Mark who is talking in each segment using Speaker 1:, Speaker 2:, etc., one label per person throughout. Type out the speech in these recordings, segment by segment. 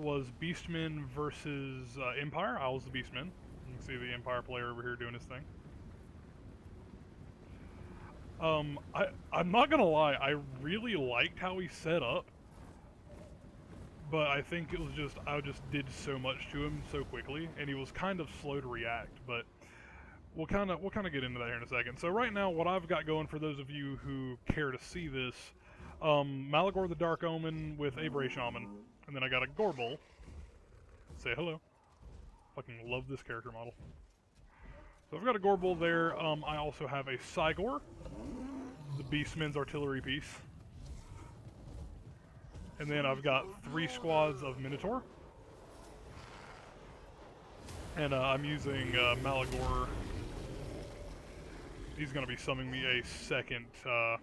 Speaker 1: was Beastmen VS Empire. I was the Beastmen. You can see the Empire player over here doing his thing. I'm not gonna lie, I really liked how he set up, but I think it was just, I just did so much to him so quickly, and he was kind of slow to react, but we'll kind of get into that here in a second. So right now, what I've got going for those of you who care to see this, Malagor the Dark Omen with a Bray Shaman, and then I got a Gorbel. Say hello. Fucking love this character model. So I've got a Gorbel there. I also have a Cygor, the Beastman's artillery piece. And then I've got 3 squads of Minotaur. And I'm using Malagor. He's going to be summoning me a second Cygor.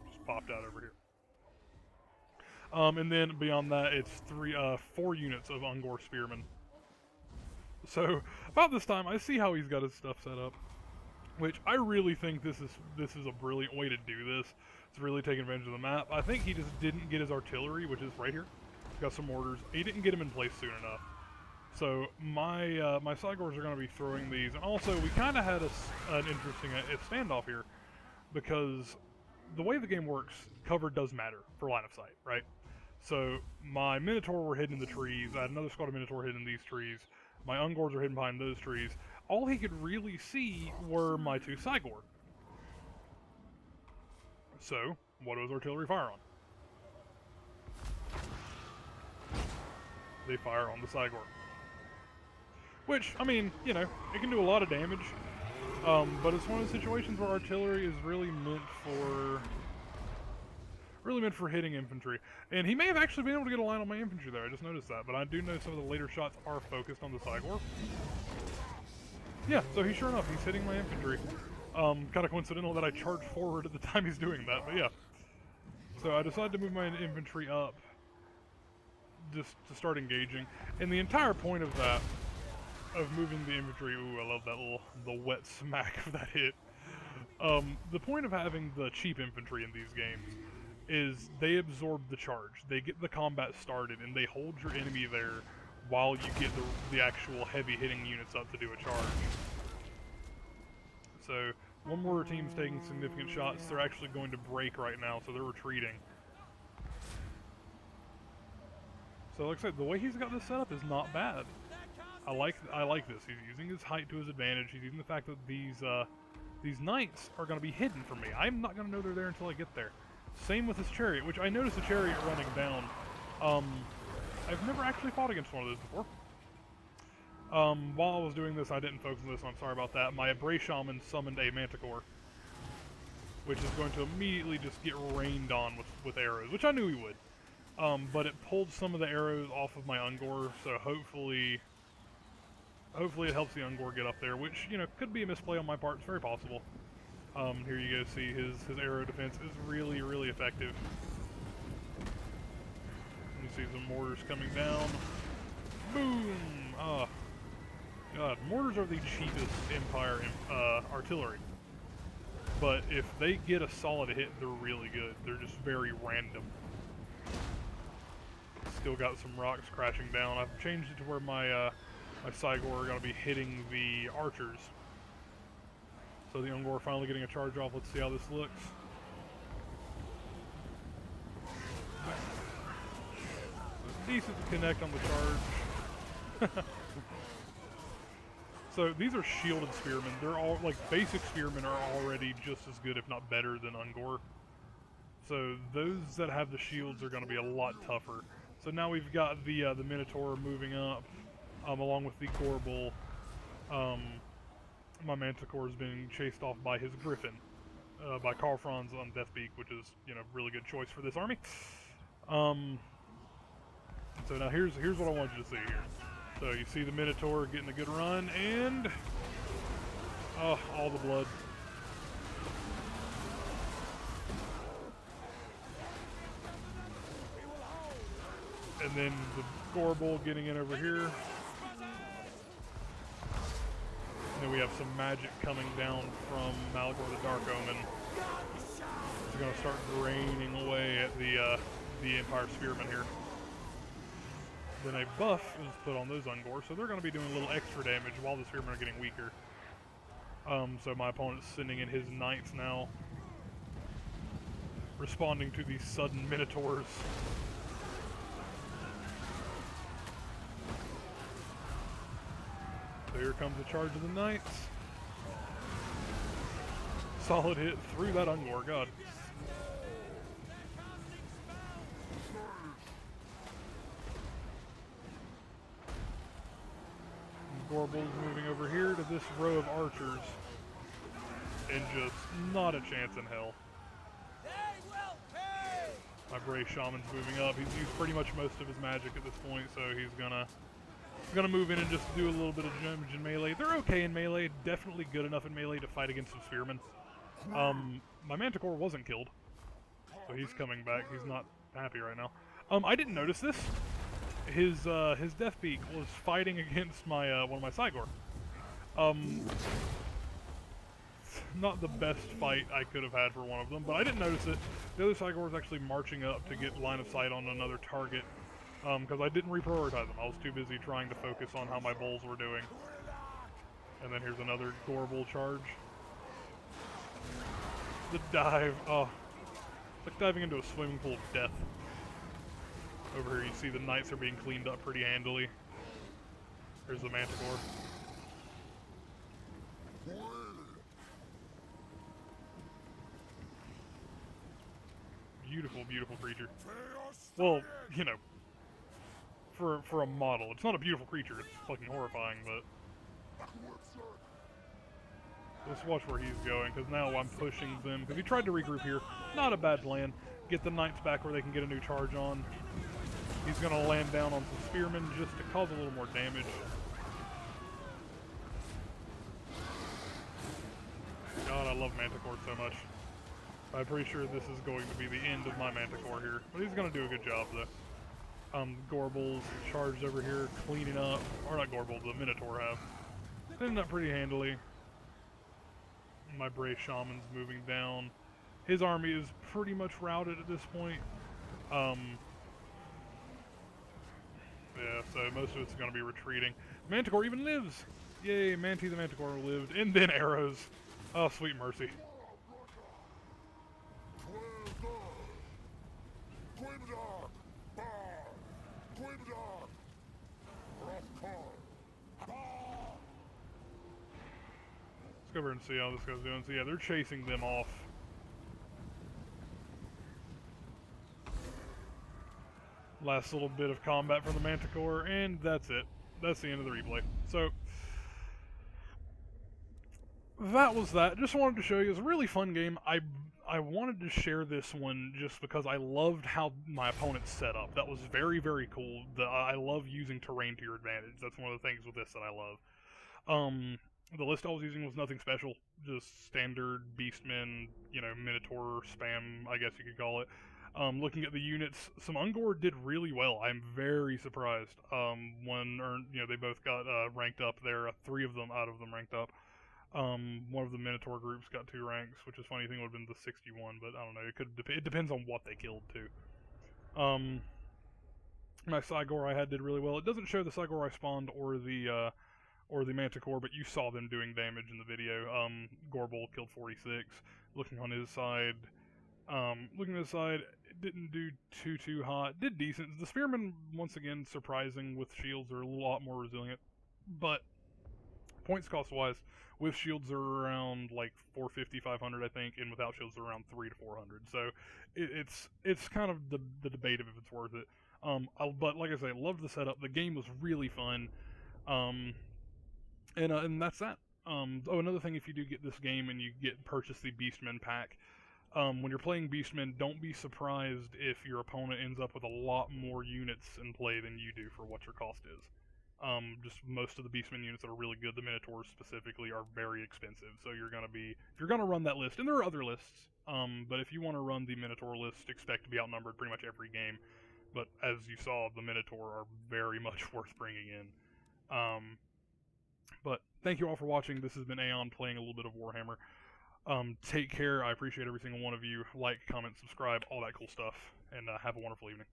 Speaker 1: Just popped out over here. And then beyond that, it's 4 units of Ungor Spearmen. So about this time, I see how he's got his stuff set up, which I really think this is a brilliant way to do this. It's really taking advantage of the map. I think he just didn't get his artillery, which is right here. He's got some mortars. He didn't get them in place soon enough. So my my Cygors are going to be throwing these, and also we kind of had an interesting standoff here, because the way the game works, cover does matter for line of sight, right? So my Minotaur were hidden in the trees. I had another squad of Minotaur hidden in these trees. My Ungors are hidden behind those trees. All he could really see were my 2 Cygor. So, what does artillery fire on? They fire on the Cygor. Which, I mean, you know, it can do a lot of damage. But it's one of the situations where artillery is really meant for hitting infantry. And he may have actually been able to get a line on my infantry there, I just noticed that. But I do know some of the later shots are focused on the Cygor. Yeah, so sure enough, he's hitting my infantry. Kind of coincidental that I charged forward at the time he's doing that, but yeah. So I decided to move my infantry up just to start engaging. And the entire point of that, of moving the infantry, ooh, I love that the wet smack of that hit. The point of having the cheap infantry in these games is they absorb the charge. They get the combat started, and they hold your enemy there while you get the actual heavy hitting units up to do a charge. So, one more team's taking significant shots. They're actually going to break right now, so they're retreating. So like I said, the way he's got this set up is not bad. I like this. He's using his height to his advantage. He's using the fact that these knights are going to be hidden from me. I'm not going to know they're there until I get there. Same with his chariot, which I noticed a chariot running down. I've never actually fought against one of those before. While I was doing this, I didn't focus on this, so I'm sorry about that. My Bray Shaman summoned a Manticore, which is going to immediately just get rained on with arrows, which I knew he would. But it pulled some of the arrows off of my Ungor, so hopefully it helps the Ungor get up there, which, you know, could be a misplay on my part. It's very possible. Here you go, see his arrow defense is really, really effective. You see some mortars coming down. Boom! Oh, God, mortars are the cheapest Empire artillery. But if they get a solid hit, they're really good. They're just very random. Still got some rocks crashing down. I've changed it to where my my Cygor are going to be hitting the archers. So the Ungor are finally getting a charge off. Let's see how this looks. Decent to connect on the charge. So these are shielded spearmen. They're all, like, basic spearmen are already just as good, if not better, than Ungor. So those that have the shields are going to be a lot tougher. So now we've got the Minotaur moving up, along with the Gorbel. My Manticore is being chased off by his Griffin, by Karl Franz on Deathbeak, which is, you know, really good choice for this army. So now here's what I want you to see here. So you see the Minotaur getting a good run, and oh, all the blood. And then the Gorbel getting in over here. And then we have some magic coming down from Malagor the Dark Omen. is going to start draining away at the Empire Spearmen here. Then a buff is put on those Ungor, so they're going to be doing a little extra damage while the Spearmen are getting weaker. So my opponent's sending in his Knights now, responding to these sudden Minotaurs. So here comes the charge of the Knights. Solid hit through that Ungor, god. Gorbel's moving over here to this row of archers, and just not a chance in hell. My Brave Shaman's moving up. He's used pretty much most of his magic at this point, so he's gonna move in and just do a little bit of damage in melee. They're okay in melee, definitely good enough in melee to fight against some spearmen. My Manticore wasn't killed, so he's coming back. He's not happy right now. I didn't notice this. His Death Beak was fighting against my one of my Cygor. Not the best fight I could have had for one of them, but I didn't notice it. The other Cygor was actually marching up to get line of sight on another target, because I didn't reprioritize them. I was too busy trying to focus on how my bulls were doing. And then here's another Gorbel charge. The dive, oh, it's like diving into a swimming pool of death. Over here you see the Knights are being cleaned up pretty handily. Here's the Manticore. Beautiful, beautiful creature. Well, you know, for a model. It's not a beautiful creature, it's fucking horrifying, but... Let's watch where he's going, because now I'm pushing them, because he tried to regroup here. Not a bad plan. Get the Knights back where they can get a new charge on. He's going to land down on some Spearmen just to cause a little more damage. God, I love Manticore so much. I'm pretty sure this is going to be the end of my Manticore here. But he's going to do a good job, though. Gorbel's charged over here, cleaning up. Or not Gorbel, the Minotaur have. Cleaning up pretty handily. My Brave Shaman's moving down. His army is pretty much routed at this point. Yeah, so most of it's going to be retreating. Manticore even lives! Yay, Manti the Manticore lived. And then arrows. Oh, sweet mercy. Let's go over and see how this guy's doing. So yeah, they're chasing them off. Last little bit of combat for the Manticore, and that's it. That's the end of the replay. So, that was that. Just wanted to show you. It was a really fun game. I wanted to share this one just because I loved how my opponent set up. That was very, very cool. I love using terrain to your advantage. That's one of the things with this that I love. The list I was using was nothing special. Just standard Beastmen, you know, Minotaur spam, I guess you could call it. Looking at the units, some Ungor did really well. I'm very surprised. One earned, you know, they both got ranked up there. 3 of them out of them ranked up. One of the Minotaur groups got 2 ranks, which is funny. I think it would have been the 61, but I don't know. It depends on what they killed too. My Cygor I had did really well. It doesn't show the Cygor I spawned or the Manticore, but you saw them doing damage in the video. Gorbel killed 46. Looking on his side, it didn't do too hot. Did decent. The Spearmen, once again, surprising with shields, are a lot more resilient. But points cost wise, with shields are around like 450, 500, I think, and without shields are around 300 to 400. So it's kind of the debate of if it's worth it. But like I say, I loved the setup. The game was really fun. And that's that. Another thing, if you do get this game and you purchase the Beastmen pack, when you're playing Beastmen, don't be surprised if your opponent ends up with a lot more units in play than you do for what your cost is. Just most of the Beastmen units that are really good, the Minotaurs specifically, are very expensive. So if you're gonna run that list, and there are other lists, but if you want to run the Minotaur list, expect to be outnumbered pretty much every game. But as you saw, the Minotaur are very much worth bringing in. But thank you all for watching. This has been Aeon playing a little bit of Warhammer. Take care. I appreciate every single one of you. Like, comment, subscribe, all that cool stuff, and have a wonderful evening.